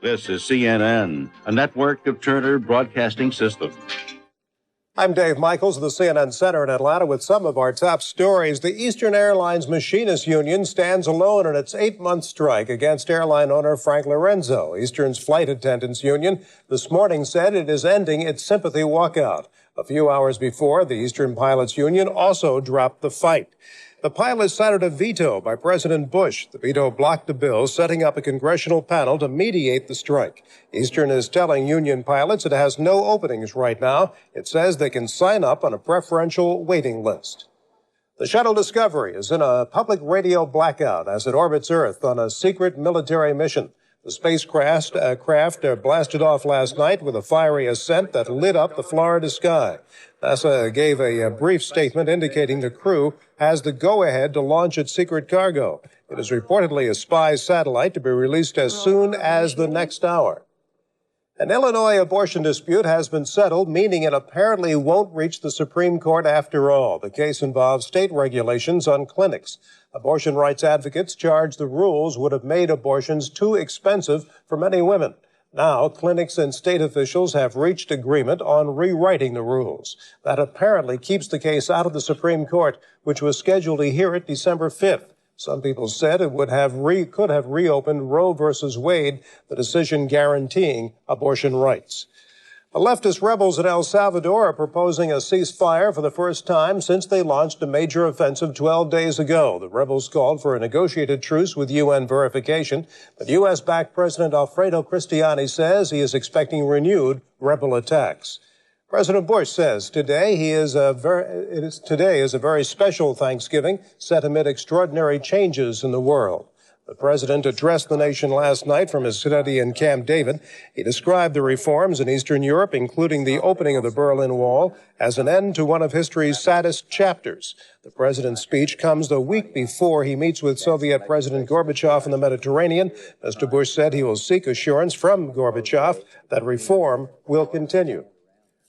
This is CNN, a network of Turner Broadcasting System. I'm Dave Michaels of the CNN Center in Atlanta with some of our top stories. The Eastern Airlines Machinists Union stands alone in its 8-month strike against airline owner Frank Lorenzo. Eastern's Flight Attendants Union this morning said it is ending its sympathy walkout. A few hours before, the Eastern Pilots Union also dropped the fight. The pilots cited a veto by President Bush. The veto blocked a bill setting up a congressional panel to mediate the strike. Eastern is telling union pilots it has no openings right now. It says they can sign up on a preferential waiting list. The shuttle Discovery is in a public radio blackout as it orbits Earth on a secret military mission. The spacecraft blasted off last night with a fiery ascent that lit up the Florida sky. NASA gave a brief statement indicating the crew has the go-ahead to launch its secret cargo. It is reportedly a spy satellite to be released as soon as the next hour. An Illinois abortion dispute has been settled, meaning it apparently won't reach the Supreme Court after all. The case involves state regulations on clinics. Abortion rights advocates charge the rules would have made abortions too expensive for many women. Now, clinics and state officials have reached agreement on rewriting the rules. That apparently keeps the case out of the Supreme Court, which was scheduled to hear it December 5th. Some people said it could have reopened Roe versus Wade, the decision guaranteeing abortion rights. The leftist rebels in El Salvador are proposing a ceasefire for the first time since they launched a major offensive 12 days ago. The rebels called for a negotiated truce with UN verification, but U.S.-backed President Alfredo Cristiani says he is expecting renewed rebel attacks. President Bush says today is a very special Thanksgiving set amid extraordinary changes in the world. The president addressed the nation last night from his study in Camp David. He described the reforms in Eastern Europe, including the opening of the Berlin Wall, as an end to one of history's saddest chapters. The president's speech comes the week before he meets with Soviet President Gorbachev in the Mediterranean. Mr. Bush said he will seek assurance from Gorbachev that reform will continue.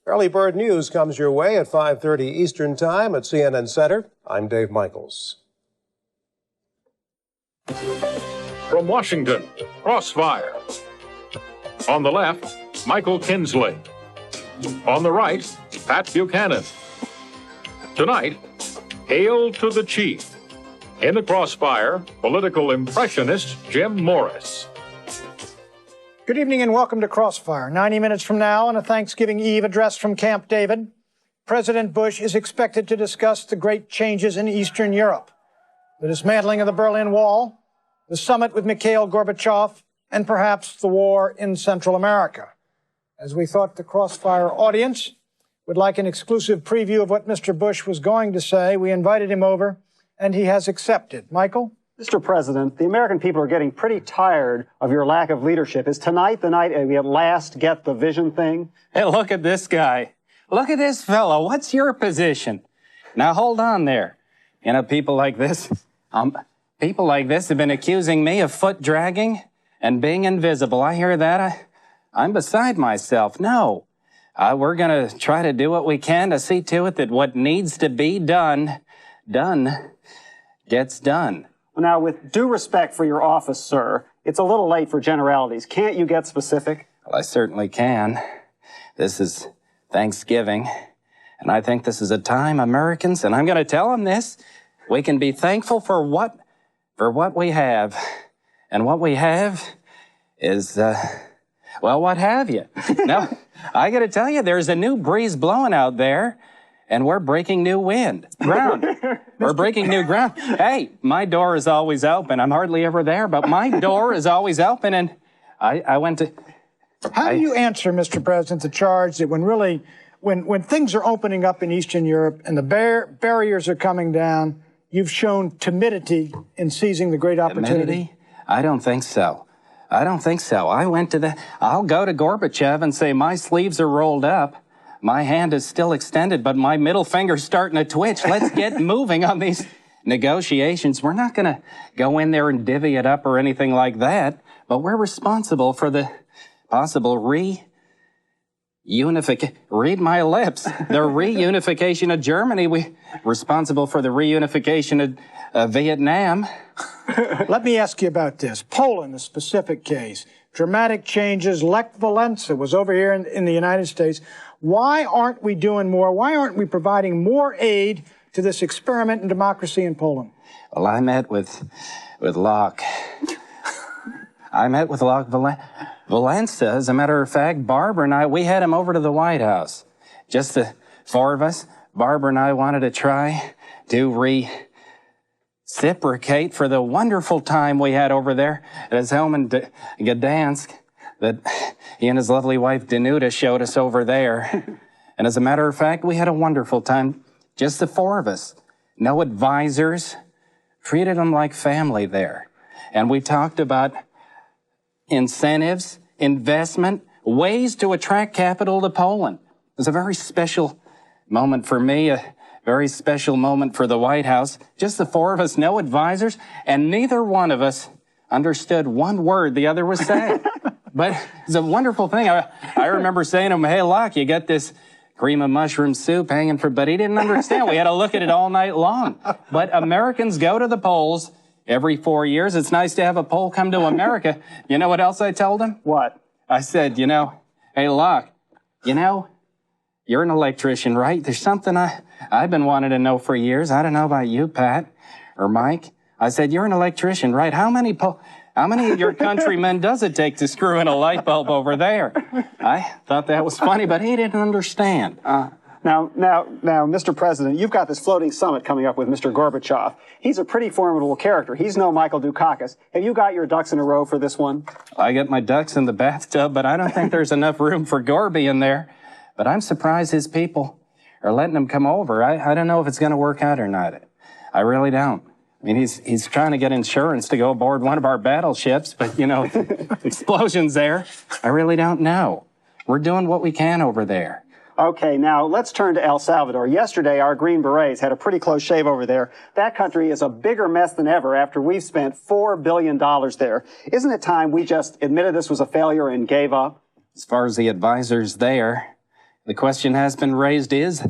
Early Bird News comes your way at 5:30 Eastern Time at CNN Center. I'm Dave Michaels. From Washington, Crossfire. On the left, Michael Kinsley. On the right, Pat Buchanan. Tonight, Hail to the Chief. In the Crossfire, political impressionist Jim Morris. Good evening and welcome to Crossfire. 90 minutes from now, on a Thanksgiving Eve address from Camp David, President Bush is expected to discuss the great changes in Eastern Europe, the dismantling of the Berlin Wall, the summit with Mikhail Gorbachev, and perhaps the war in Central America. As we thought the Crossfire audience would like an exclusive preview of what Mr. Bush was going to say, we invited him over, and he has accepted. Michael? Mr. President, the American people are getting pretty tired of your lack of leadership. Is tonight the night we at last get the vision thing? Hey, look at this guy. Look at this fellow. What's your position? Now, hold on there. You know, people like this have been accusing me of foot dragging and being invisible. I hear that. I'm beside myself. No. We're going to try to do what we can to see to it that what needs to be done gets done. Now, with due respect for your office, sir, it's a little late for generalities. Can't you get specific? Well, I certainly can. This is Thanksgiving, and I think this is a time, Americans, and I'm going to tell them this, we can be thankful for what we have. And what we have is, well, what have you? Now, I got to tell you, there's a new breeze blowing out there, and we're breaking new ground. We're breaking new ground. Hey, my door is always open. I'm hardly ever there, but my door is always open, and I went to... How do you answer, Mr. President, the charge that when things are opening up in Eastern Europe and the barriers are coming down, you've shown timidity in seizing the great opportunity? Timidity? I don't think so. I'll go to Gorbachev and say, my sleeves are rolled up. My hand is still extended, but my middle finger's starting to twitch. Let's get moving on these negotiations. We're not going to go in there and divvy it up or anything like that, but we're responsible for the possible read my lips, the reunification of Germany. We're responsible for the reunification of Vietnam. Let me ask you about this. Poland, a specific case, dramatic changes. Lech Walesa was over here in the United States. Why aren't we doing more? Why aren't we providing more aid to this experiment in democracy in Poland? Well, I met with Lech. I met with Lech Walesa. As a matter of fact, Barbara and I, we had him over to the White House. Just the four of us. Barbara and I wanted to try to reciprocate for the wonderful time we had over there at his home in Gdansk that he and his lovely wife Danuta showed us over there. And as a matter of fact, we had a wonderful time, just the four of us. No advisors, treated them like family there. And we talked about incentives, investment, ways to attract capital to Poland. It was a very special moment for me, a very special moment for the White House. Just the four of us, no advisors, and neither one of us understood one word the other was saying. But it's a wonderful thing. I remember saying to him, hey, Lech, you got this cream of mushroom soup hanging for, but he didn't understand. We had to look at it all night long. But Americans go to the polls every 4 years. It's nice to have a poll come to America. You know what else I told him? What? I said, hey, Lech, you're an electrician, right? There's something I've been wanting to know for years. I don't know about you, Pat or Mike. I said, you're an electrician, right? How many of your countrymen does it take to screw in a light bulb over there? I thought that was funny, but he didn't understand. Now, Mr. President, you've got this floating summit coming up with Mr. Gorbachev. He's a pretty formidable character. He's no Michael Dukakis. Have you got your ducks in a row for this one? I got my ducks in the bathtub, but I don't think there's enough room for Gorby in there. But I'm surprised his people are letting him come over. I don't know if it's going to work out or not. I really don't. I mean, he's trying to get insurance to go aboard one of our battleships, but, explosions there. I really don't know. We're doing what we can over there. Okay, now let's turn to El Salvador. Yesterday, our Green Berets had a pretty close shave over there. That country is a bigger mess than ever after we've spent $4 billion there. Isn't it time we just admitted this was a failure and gave up? As far as the advisors there, the question has been raised, is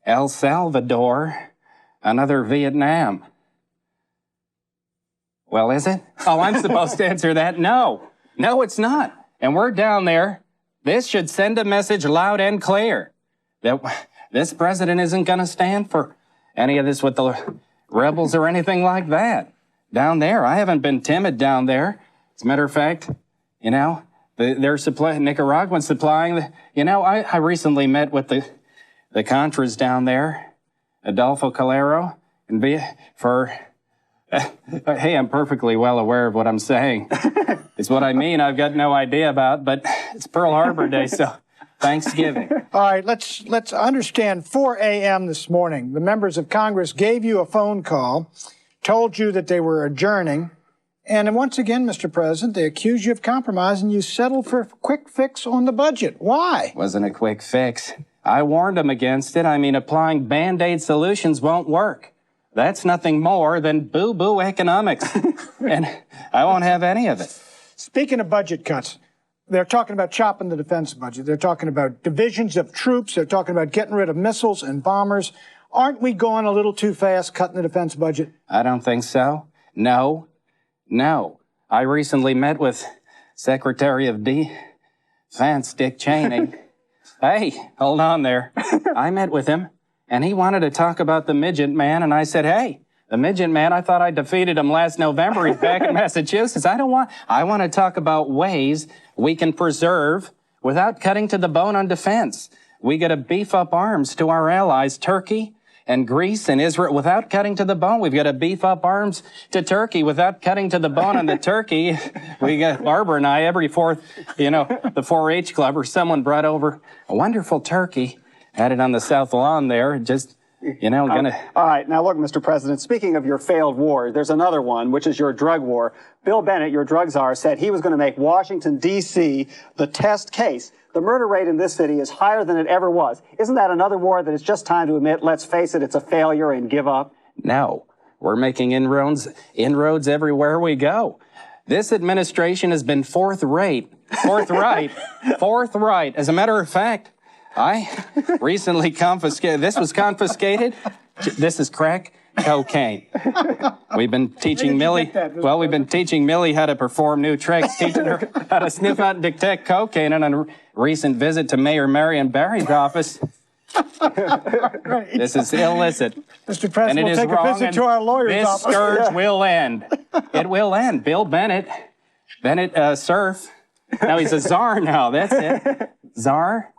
El Salvador another Vietnam? Well, is it? Oh, I'm supposed to answer that? No, it's not. And we're down there. This should send a message loud and clear that this president isn't going to stand for any of this with the rebels or anything like that. Down there, I haven't been timid down there. As a matter of fact, they're Nicaraguans supplying I recently met with the Contras down there, Adolfo Calero, and hey, I'm perfectly well aware of what I'm saying. It's what I mean I've got no idea about, but it's Pearl Harbor Day, so Thanksgiving. All right, let's understand 4 a.m. this morning. The members of Congress gave you a phone call, told you that they were adjourning, and once again, Mr. President, they accused you of compromise and you settled for a quick fix on the budget. Why? Wasn't a quick fix. I warned them against it. I mean, applying Band-Aid solutions won't work. That's nothing more than boo-boo economics. And I won't have any of it. Speaking of budget cuts, they're talking about chopping the defense budget. They're talking about divisions of troops. They're talking about getting rid of missiles and bombers. Aren't we going a little too fast cutting the defense budget? I don't think so. No. I recently met with Secretary of Defense Dick Cheney. Hey, hold on there. I met with him, and he wanted to talk about the midget man, and I said, hey, the midget man, I thought I defeated him last November. He's back in Massachusetts. I want to talk about ways we can preserve without cutting to the bone on defense. We got to beef up arms to our allies, Turkey and Greece and Israel, without cutting to the bone. We've got to beef up arms to Turkey without cutting to the bone on the Turkey. We got Barbara and I every fourth, the 4-H club or someone brought over a wonderful turkey, had it on the south lawn there, just, gonna... All right, now look, Mr. President, speaking of your failed war, there's another one, which is your drug war. Bill Bennett, your drug czar, said he was going to make Washington, D.C. the test case. The murder rate in this city is higher than it ever was. Isn't that another war that it's just time to admit, let's face it, it's a failure and give up? No, we're making inroads everywhere we go. This administration has been forthright. As a matter of fact, I recently confiscated, this was confiscated. This is crack. cocaine. We've been teaching Millie, we've been teaching Millie how to perform new tricks, teaching her how to sniff out and detect cocaine. And on a recent visit to Mayor Marion Barry's office, this is illicit. Mr. President, we'll take a visit to our lawyer's office. This scourge will end. It will end. Bill Bennett, Surf. Now he's a czar now, that's it. Czar,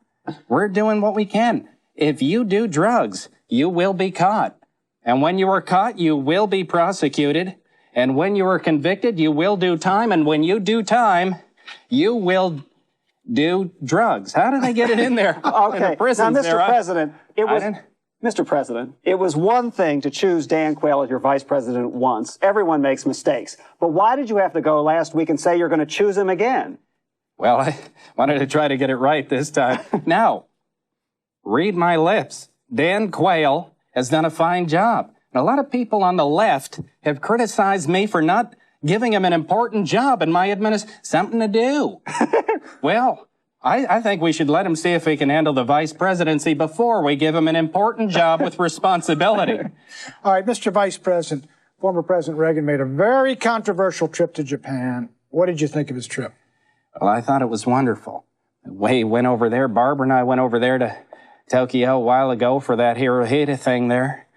we're doing what we can. If you do drugs, you will be caught. And when you are caught, you will be prosecuted. And when you are convicted, you will do time. And when you do time, you will do drugs. How did I get it in there? Okay. In the Now, Mr. President, it was one thing to choose Dan Quayle as your vice president once. Everyone makes mistakes. But why did you have to go last week and say you're going to choose him again? Well, I wanted to try to get it right this time. Now, read my lips. Dan Quayle has done a fine job. And a lot of people on the left have criticized me for not giving him an important job in my administration. Something to do. Well, I think we should let him see if he can handle the vice presidency before we give him an important job with responsibility. All right, Mr. Vice President, former President Reagan made a very controversial trip to Japan. What did you think of his trip? Well, I thought it was wonderful. The way he went over there, Barbara and I went over there to Tokyo a while ago for that Hirohito thing there.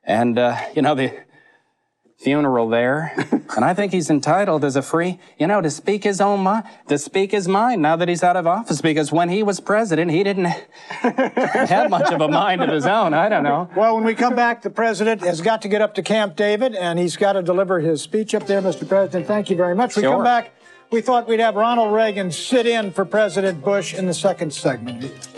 And, the funeral there. And I think he's entitled as a free, to speak his own mind, to speak his mind now that he's out of office. Because when he was president, he didn't have much of a mind of his own. I don't know. Well, when we come back, the president has got to get up to Camp David, and he's got to deliver his speech up there, Mr. President. Thank you very much. We come back. We thought we'd have Ronald Reagan sit in for President Bush in the second segment.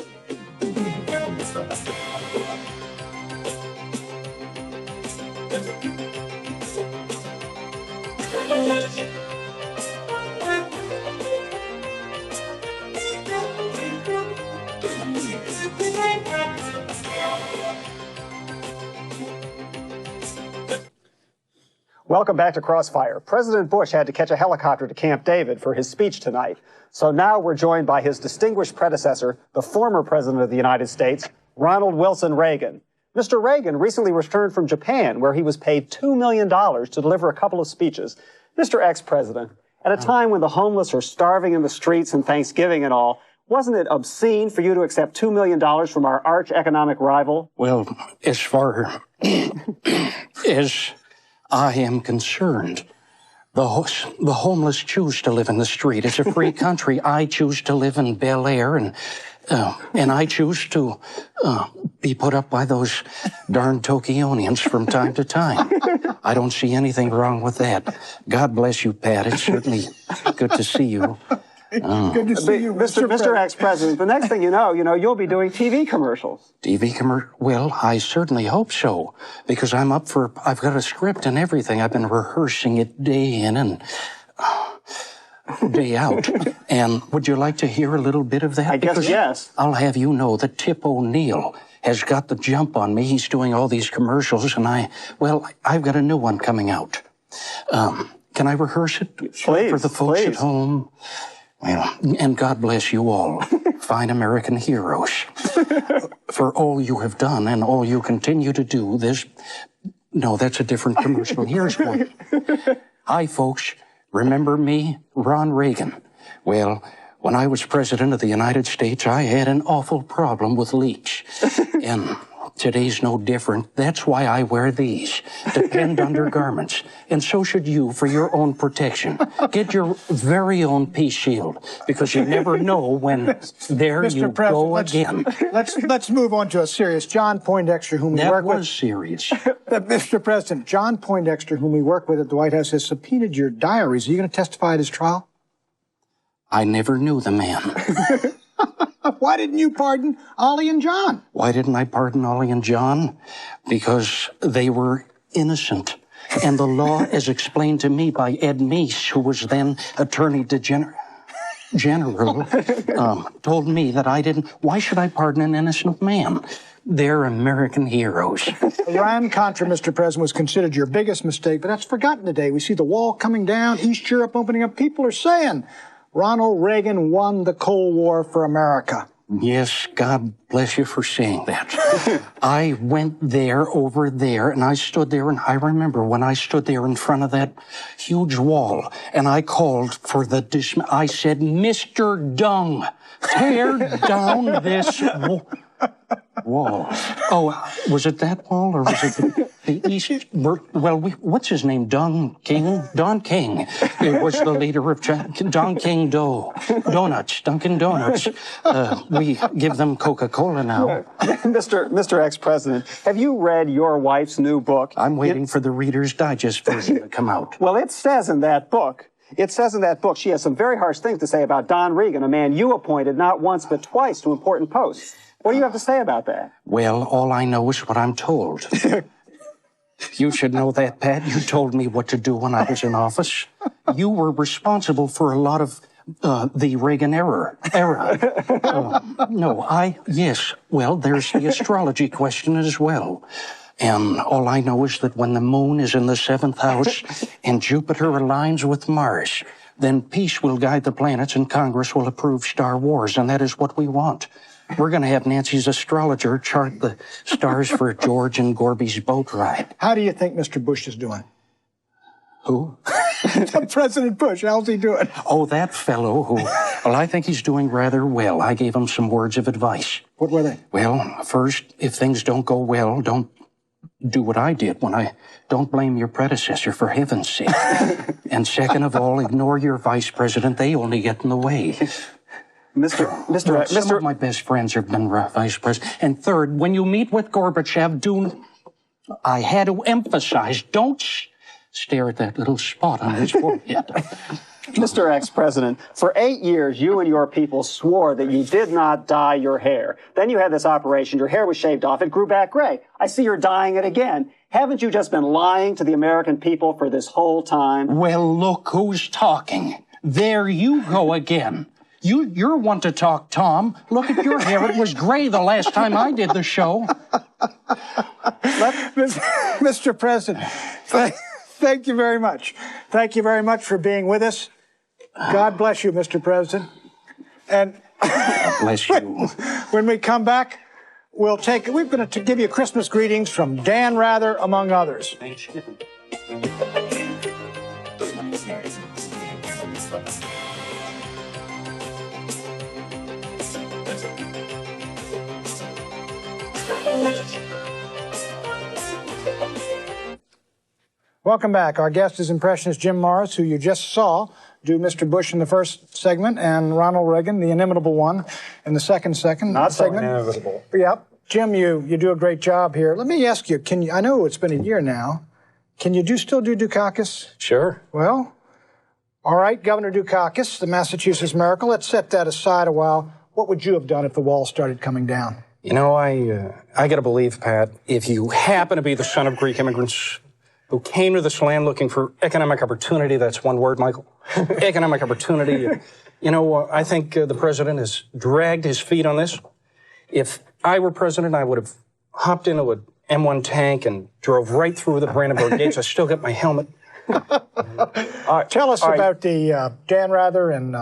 Welcome back to Crossfire. President Bush had to catch a helicopter to Camp David for his speech tonight. So now we're joined by his distinguished predecessor, the former president of the United States, Ronald Wilson Reagan. Mr. Reagan recently returned from Japan, where he was paid $2 million to deliver a couple of speeches. Mr. Ex-President, at a time when the homeless are starving in the streets and Thanksgiving and all, wasn't it obscene for you to accept $2 million from our arch economic rival? Well, as far as I am concerned, the homeless choose to live in the street. It's a free country. I choose to live in Bel Air, and I choose to be put up by those darn Tokyonians from time to time. I don't see anything wrong with that. God bless you, Pat. It's certainly good to see you. Good to see you, Mr. Ex-President. The next thing you know, you'll be doing TV commercials. Well, I certainly hope so, because I've got a script and everything. I've been rehearsing it day in and day out. And would you like to hear a little bit of that? I guess yes. I'll have you know that Tip O'Neill has got the jump on me. He's doing all these commercials, and I've got a new one coming out. Can I rehearse it for the folks at home? Well, and God bless you all, fine American heroes, for all you have done and all you continue to do. No, that's a different commercial. Here's one. Hi, folks. Remember me, Ron Reagan? Well, when I was president of the United States, I had an awful problem with leaks. And today's no different. That's why I wear these, depend undergarments. And so should you for your own protection. Get your very own peace shield, because you never know when you go again. Let's move on to a serious. John Poindexter, whom we work with. That was serious. Mr. President, John Poindexter, whom we work with at the White House, has subpoenaed your diaries. Are you going to testify at his trial? I never knew the man. Why didn't you pardon Ollie and John? Why didn't I pardon Ollie and John? Because they were innocent. And the law, as explained to me by Ed Meese, who was then Attorney General, told me that I didn't. Why should I pardon an innocent man? They're American heroes. Iran-Contra, Mr. President, was considered your biggest mistake, but that's forgotten today. We see the wall coming down, East Europe opening up. People are saying Ronald Reagan won the Cold War for America. Yes, God bless you for saying that. I went over there, and I stood there, and I remember when I stood there in front of that huge wall, and I called for the I said, Mr. Dung, tear down this wall. Oh, was it that wall, or was it the east? Well, what's his name? Don King? It was the leader of Don King Donuts, Dunkin' Donuts. We give them Coca-Cola now. Mr. Ex-President, have you read your wife's new book? I'm waiting for the Reader's Digest version to come out. Well, it says in that book, she has some very harsh things to say about Don Reagan, a man you appointed not once but twice to important posts. What do you have to say about that? Well, all I know is what I'm told. You should know that, Pat. You told me what to do when I was in office. You were responsible for a lot of the Reagan era. Yes. Well, there's the astrology question as well. And all I know is that when the moon is in the 7th house and Jupiter aligns with Mars, then peace will guide the planets and Congress will approve Star Wars, and that is what we want. We're going to have Nancy's astrologer chart the stars for George and Gorby's boat ride. How do you think Mr. Bush is doing? Who? President Bush. How's he doing? Oh, that fellow who... Well, I think he's doing rather well. I gave him some words of advice. What were they? Well, first, if things don't go well, don't do what I did when I... Don't blame your predecessor, for heaven's sake. And second of all, ignore your vice president. They only get in the way. Some of my best friends have been vice president. And third, when you meet with Gorbachev, I had to emphasize, don't stare at that little spot on his forehead. Mr. Ex-President, for 8 years, you and your people swore that you did not dye your hair. Then you had this operation. Your hair was shaved off. It grew back gray. I see you're dyeing it again. Haven't you just been lying to the American people for this whole time? Well, look who's talking. There you go again. You're one to talk, Tom. Look at your hair. It was gray the last time I did the show. Mr. President, thank you very much. Thank you very much for being with us. God bless you, Mr. President. And bless you. When we come back, we're going to give you Christmas greetings from Dan Rather, among others. Thanksgiving. Welcome back. Our guest is Impressionist Jim Morris, who you just saw do Mr. Bush in the first segment, and Ronald Reagan, the inimitable one, in the second segment. Not so inimitable. Yep. Jim, you do a great job here. Let me ask you, I know it's been a year now. Can you still do Dukakis? Sure. Well, all right, Governor Dukakis, the Massachusetts miracle. Let's set that aside a while. What would you have done if the wall started coming down? You know, I got to believe, Pat, if you happen to be the son of Greek immigrants who came to this land looking for economic opportunity, that's one word, Michael, economic opportunity, I think the president has dragged his feet on this. If I were president, I would have hopped into an M1 tank and drove right through the Brandenburg Gates. I still got my helmet. Tell us about the Dan Rather and...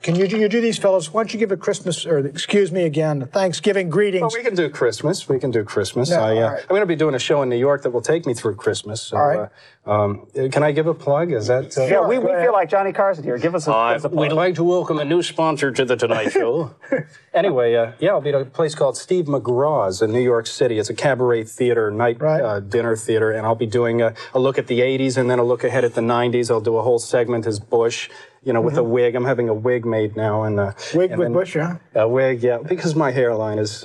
Can you do these fellows? Why don't you give a Christmas, or excuse me again, Thanksgiving greetings? Well, we can do Christmas. We can do Christmas. No, I'm going to be doing a show in New York that will take me through Christmas. So, all right. Can I give a plug? Is that? Yeah, we feel like Johnny Carson here. Give us a plug. We'd like to welcome a new sponsor to the Tonight Show. Anyway, I'll be at a place called Steve McGraw's in New York City. It's a cabaret theater, dinner theater, and I'll be doing a look at the 80s and then a look ahead at the 90s. I'll do a whole segment as Bush. With a wig. I'm having a wig made now. Wig with Bush, huh? A wig, yeah, because my hairline is...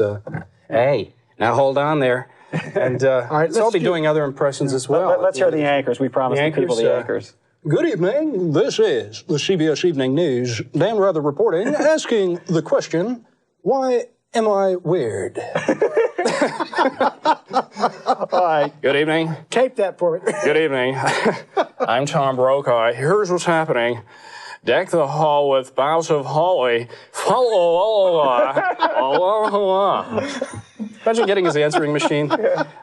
Hey, now hold on there. And all right, so I'll be doing other impressions as well. Let's hear the anchors. We promised the people the anchors. Good evening. This is the CBS Evening News. Dan Rather reporting, asking the question, why am I weird? All right. Good evening. Tape that for me. Good evening. I'm Tom Brokaw. Here's what's happening. Deck the hall with boughs of holly. Imagine getting his answering machine.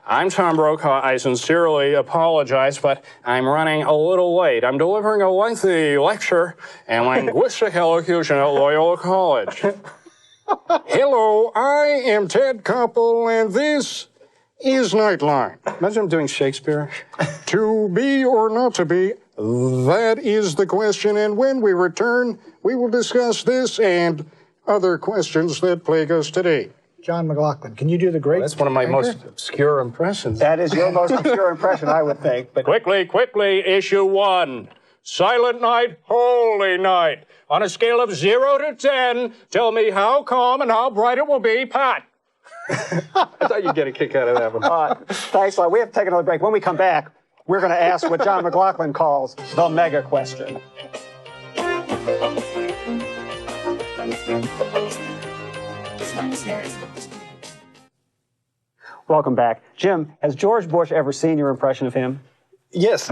I'm Tom Brokaw. I sincerely apologize, but I'm running a little late. I'm delivering a lengthy lecture in linguistic elocution at Loyola College. Hello, I am Ted Koppel, and this is Nightline. Imagine I'm doing Shakespeare. To be or not to be, that is the question, and when we return, we will discuss this and other questions that plague us today. John McLaughlin, can you do the great? That's one of my anchor? most obscure impressions. That is your most obscure impression, I would think. But Quickly, issue 1. Silent night, holy night. On a scale of 0 to 10, tell me how calm and how bright it will be, Pat. I thought you'd get a kick out of that one. thanks a lot. We have to take another break. When we come back, we're going to ask what John McLaughlin calls the mega question. Welcome back. Jim, has George Bush ever seen your impression of him? Yes.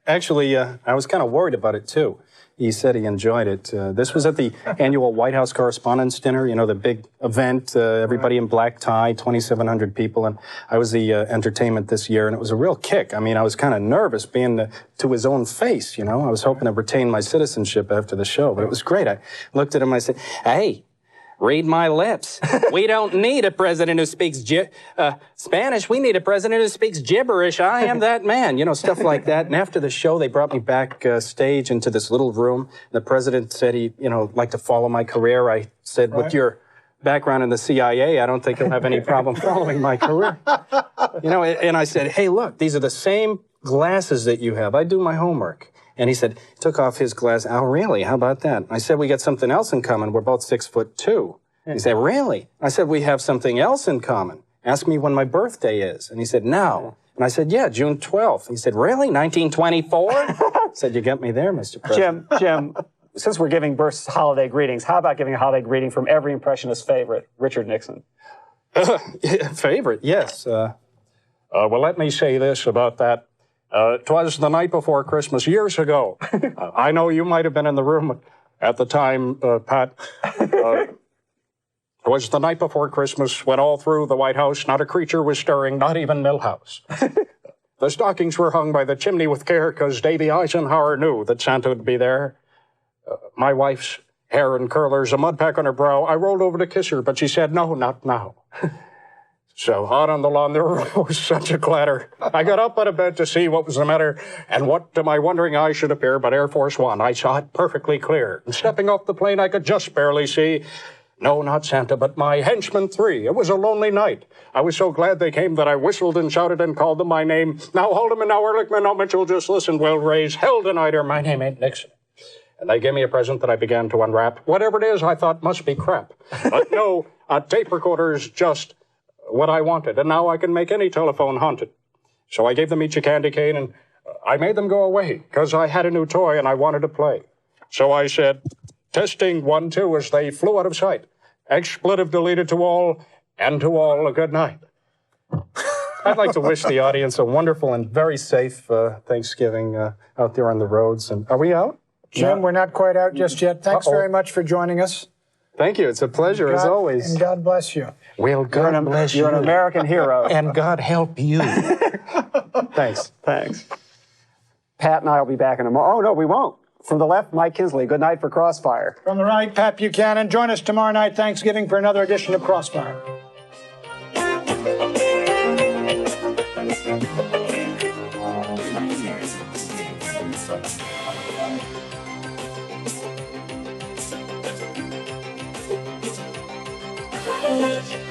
Actually, I was kind of worried about it, too. He said he enjoyed it. This was at the annual White House Correspondents' Dinner, you know, the big event, everybody in black tie, 2,700 people, and I was the entertainment this year, and it was a real kick. I mean, I was kind of nervous being to his own face, you know. I was hoping to retain my citizenship after the show, but it was great. I looked at him, I said, hey, read my lips. We don't need a president who speaks Spanish. We need a president who speaks gibberish. I am that man. You know, stuff like that. And after the show, they brought me back stage into this little room. The president said he, you know, liked to follow my career. I said, with your background in the CIA, I don't think you'll have any problem following my career. You know, and I said, hey, look, these are the same glasses that you have. I do my homework. And he said, took off his glass. Oh, really? How about that? I said, we got something else in common. We're both 6'2". He said, really? I said, we have something else in common. Ask me when my birthday is. And he said, no. And I said, yeah, June 12th. He said, really? 1924? I said, you got me there, Mr. President. Jim, since we're giving Bush holiday greetings, how about giving a holiday greeting from every impressionist favorite, Richard Nixon? Favorite, yes. Well, let me say this about that. 'Twas the night before Christmas years ago. I know you might have been in the room at the time, Pat. 'Twas the night before Christmas when all through the White House not a creature was stirring, not even Milhous. The stockings were hung by the chimney with care because Davy Eisenhower knew that Santa would be there. My wife's hair in curlers, a mud pack on her brow. I rolled over to kiss her, but she said, no, not now. So out on the lawn, there was such a clatter. I got up out of bed to see what was the matter, and what to my wondering eyes should appear but Air Force One. I saw it perfectly clear. And stepping off the plane, I could just barely see. No, not Santa, but my henchmen 3. It was a lonely night. I was so glad they came that I whistled and shouted and called them by name. Now Haldeman, now Ehrlichman, now Mitchell, just listen, Will Ray's hell denied my name ain't Nixon. And they gave me a present that I began to unwrap. Whatever it is, I thought must be crap. But no, a tape recorder's just what I wanted, and now I can make any telephone haunted. So I gave them each a candy cane, and I made them go away, because I had a new toy and I wanted to play. So I said, testing 1, 2, as they flew out of sight. Expletive deleted to all, and to all a good night. I'd like to wish the audience a wonderful and very safe Thanksgiving out there on the roads. And are we out? Jim, we're not quite out just yet. Thanks very much for joining us. Thank you. It's a pleasure, as always. And God bless you. Well, God bless you. You're an American hero. And God help you. Thanks. Thanks. Pat and I will be back in a moment. Oh, no, we won't. From the left, Mike Kinsley. Good night for Crossfire. From the right, Pat Buchanan. Join us tomorrow night, Thanksgiving, for another edition of Crossfire. Let's